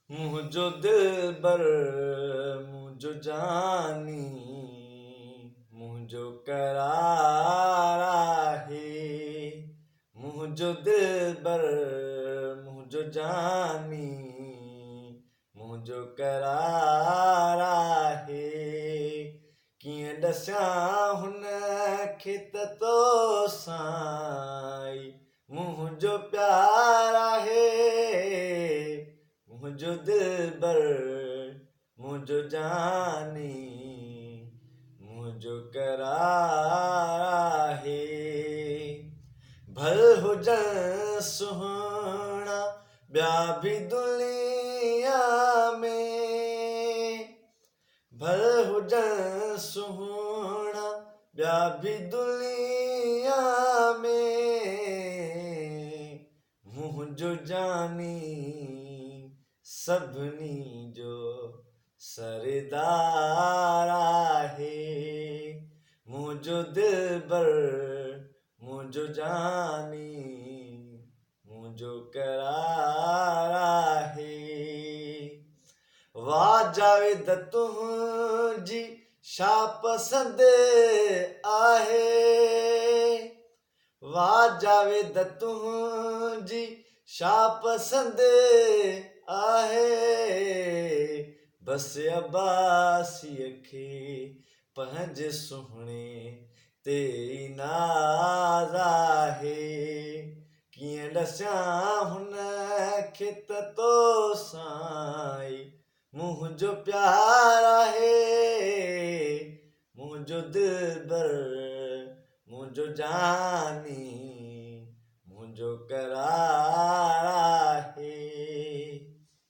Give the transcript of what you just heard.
मुंहिंजो दिलबर मुंहिंजो जानी मुंहिंजो करार आहे। मुंहिंजो दिलबर मुंहिंजो जानी मुंहिंजो करार आहे। कीअं ॾसां हुन खे त तो साईं मुंहिंजो प्यार आहे। मुंहिंजो दिलबर मुंहिंजो जानी मुंहिंजो करार आहे। भल हुजनि सुहिणा ॿिया बि दुनिया में, भल हुजनि सुहिणा ॿिया बि दुनिया में, मुंहिंजो जानी सभिनी जो सरदार आहे। मुंहिंजो दिलबर मुंहिंजो जानी मुंहिंजो करार आहे। वाह जावेद तुंहिंजी छा पसंदि आहे। वाह जावेद तुंहिंजी छा पसंदि आहे। बसि अब्बासीअ खे पंहिंजे सुहिणे ते नाज़ आहे। कीअं ॾसां हुन खे त तो साईं मुंहिंजो प्यार आहे। मुंहिंजो दिलबर मुंहिंजो जानी मुंहिंजो करार आहे।